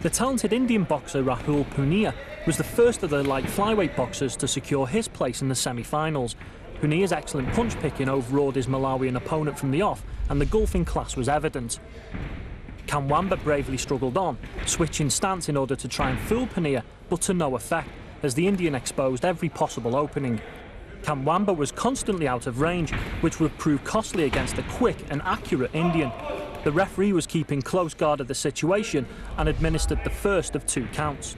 The talented Indian boxer Rahul Punia was the first of the light flyweight boxers to secure his place in the semi-finals. Punia's excellent punch-picking overawed his Malawian opponent from the off, and the gulf in class was evident. Kamwamba bravely struggled on, switching stance in order to try and fool Punia, but to no effect, as the Indian exposed every possible opening. Kamwamba was constantly out of range, which would prove costly against a quick and accurate Indian. The referee was keeping close guard of the situation and administered the first of 2 counts.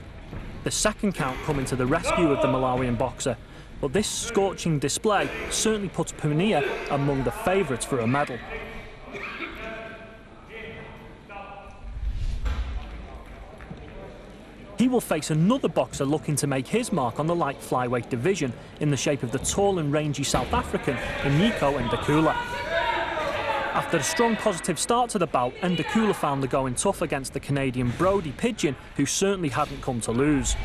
The second count coming to the rescue of the Malawian boxer, but this scorching display certainly puts Punia among the favourites for a medal. He will face another boxer looking to make his mark on the light flyweight division in the shape of the tall and rangy South African Inyiko Ndakula. After a strong positive start to the bout, Ndakula found the going tough against the Canadian Brody Pigeon, who certainly hadn't come to lose.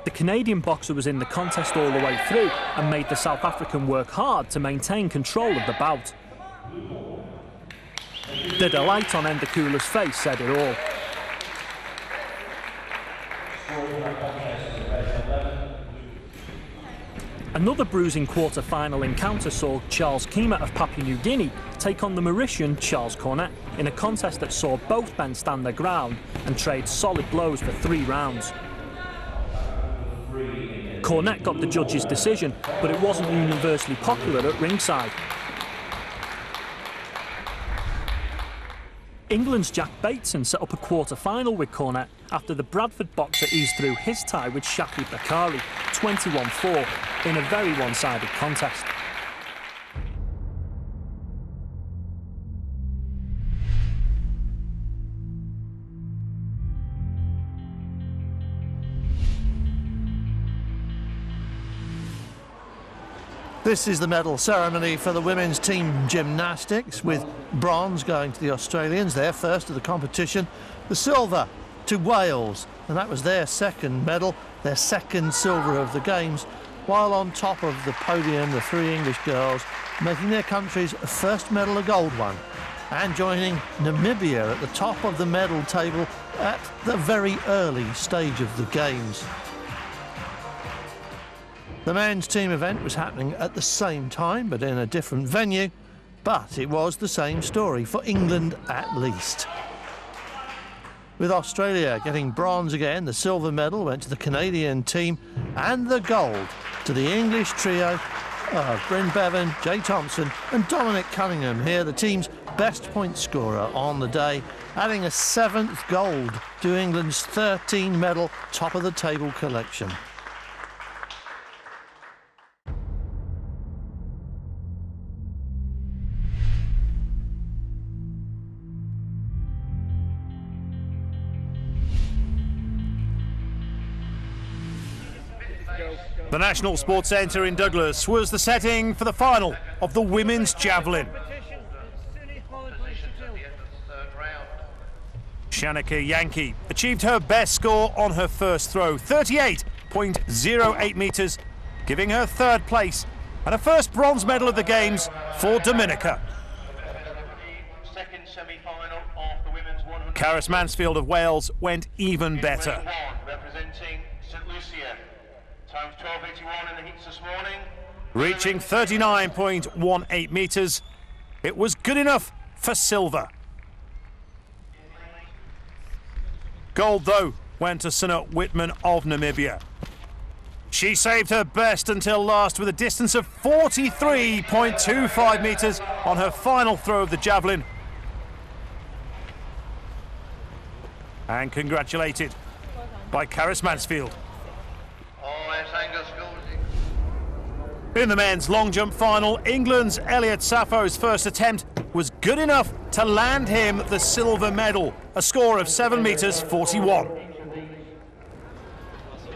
The Canadian boxer was in the contest all the way through and made the South African work hard to maintain control of the bout. The delight on Ndakula's face said it all. Another bruising quarter-final encounter saw Charles Kima of Papua New Guinea take on the Mauritian Charles Cornet in a contest that saw both men stand their ground and trade solid blows for 3 rounds. Cornet got the judge's decision, but it wasn't universally popular at ringside. England's Jack Bateson set up a quarter-final with Cornet after the Bradford boxer eased through his tie with Shaki Bakari, 21-4, in a very one-sided contest. This is the medal ceremony for the women's team gymnastics, with bronze going to the Australians, their first of the competition, the silver to Wales, and that was their second medal, their second silver of the Games, while on top of the podium the 3 English girls making their country's first medal a gold one, and joining Namibia at the top of the medal table at the very early stage of the Games. The men's team event was happening at the same time, but in a different venue, but it was the same story for England at least. With Australia getting bronze again, the silver medal went to the Canadian team, and the gold to the English trio of Bryn Bevan, Jay Thompson and Dominic Cunningham, here the team's best point scorer on the day, adding a 7th gold to England's 13-medal top-of-the-table collection. The National Sports Centre in Douglas was the setting for the final of the women's javelin. Shanika Yankee achieved her best score on her first throw, 38.08 metres, giving her 3rd place and a first bronze medal of the Games for Dominica. Caris Mansfield of Wales went even better. Reaching 39.18 metres, it was good enough for silver. Gold, though, went to Sunut Whitman of Namibia. She saved her best until last with a distance of 43.25 metres on her final throw of the javelin. And congratulated by Caris Mansfield. In the men's long jump final, England's Elliot Safo's first attempt was good enough to land him the silver medal, a score of 7 metres 41.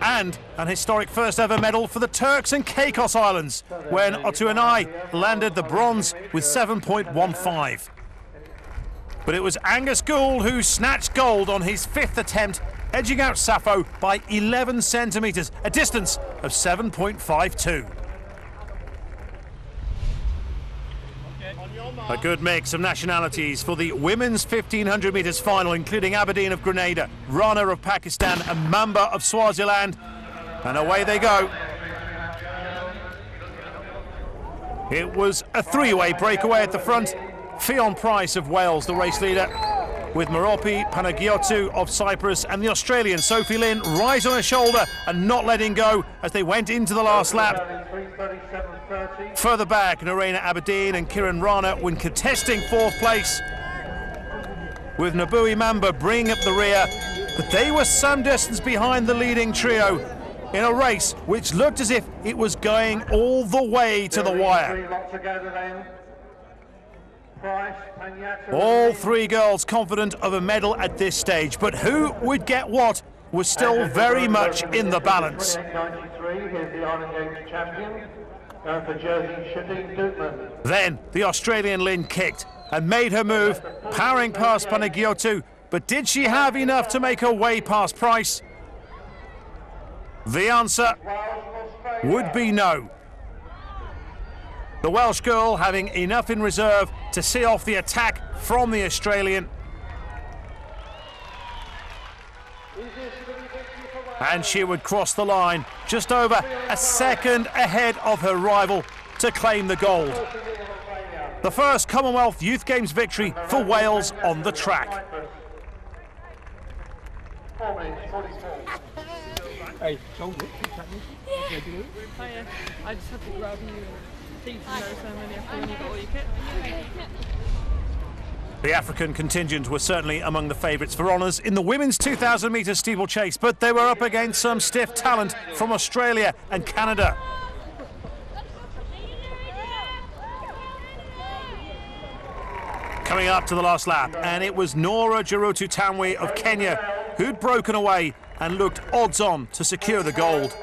And an historic first ever medal for the Turks and Caicos Islands, when Otuanai landed the bronze with 7.15. But it was Angus Gould who snatched gold on his 5th attempt, edging out Safo by 11 centimetres, a distance of 7.52. A good mix of nationalities for the women's 1500 metres final, including Aberdeen of Grenada, Rana of Pakistan and Mamba of Swaziland. And away they go. It was a three-way breakaway at the front. Fionn Price of Wales, the race leader, with Merope Panagiotou of Cyprus and the Australian Sophie Lynn right on her shoulder and not letting go as they went into the last lap. Further back, Narena Aberdeen and Kiran Rana when contesting fourth place, with Nabui Mamba bringing up the rear, but they were some distance behind the leading trio in a race which looked as if it was going all the way to the wire. All three girls confident of a medal at this stage, but who would get what was still very much in the balance. Then the Australian Lynn kicked and made her move, powering past Panagiotou, but did she have enough to make her way past Price? The answer would be no. The Welsh girl having enough in reserve to see off the attack from the Australian. And she would cross the line just over a second ahead of her rival to claim the gold. The first Commonwealth Youth Games victory for Wales on the track. Hey, don't look too technical. Yeah. Oh yeah, I just had to grab you and teach you know so many after when you got all your kit. The African contingent were certainly among the favourites for honours in the women's 2,000 metre steeplechase, but they were up against some stiff talent from Australia and Canada. Coming up to the last lap, and it was Nora Jirutu Tamwi of Kenya who'd broken away and looked odds-on to secure the gold.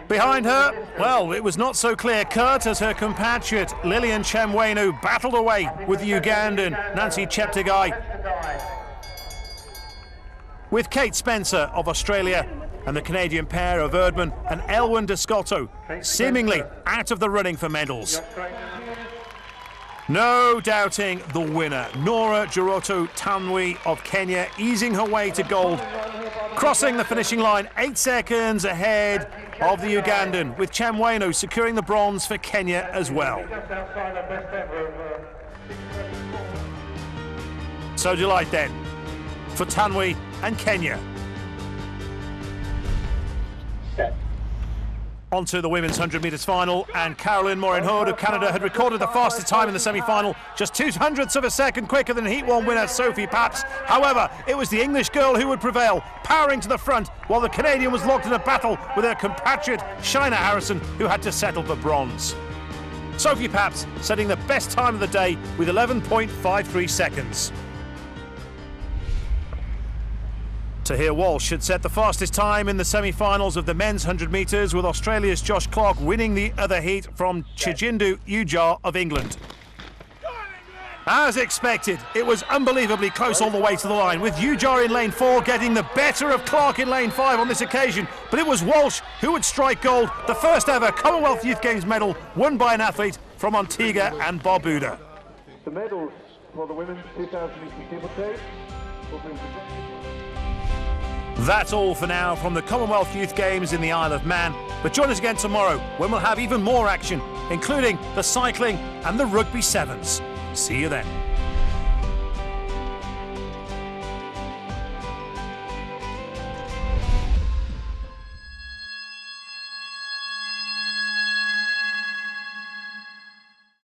Behind her, well, it was not so clear-cut as her compatriot Lillian Chemwenu battled away with the Ugandan Nancy Cheptegei, with Kate Spencer of Australia and the Canadian pair of Erdman and Elwyn Descotto seemingly out of the running for medals. No doubting the winner, Nora Jirutu Tamwi of Kenya, easing her way to gold, crossing the finishing line 8 seconds ahead of the Ugandan, with Chemwenu securing the bronze for Kenya as well. So delight then for Tamwi and Kenya. On to the women's 100 metres final, and Caroline Morin-Hood of Canada had recorded the fastest time in the semi-final, just 0.02 of a second quicker than Heat 1 winner Sophie Papps. However, it was the English girl who would prevail, powering to the front, while the Canadian was locked in a battle with her compatriot Shina Harrison, who had to settle for bronze. Sophie Papps setting the best time of the day with 11.53 seconds. Tahir Walsh had set the fastest time in the semi-finals of the men's 100 metres, with Australia's Josh Clark winning the other heat from Chijindu Ujar of England. As expected, it was unbelievably close all the way to the line, with Ujar in lane 4 getting the better of Clark in lane 5 on this occasion, but it was Walsh who would strike gold, the first ever Commonwealth Youth Games medal won by an athlete from Antigua and Barbuda. The medals for the women's 2,000 metre steeplechase will be That's all for now from the Commonwealth Youth Games in the Isle of Man. But join us again tomorrow when we'll have even more action, including the cycling and the rugby sevens. See you then.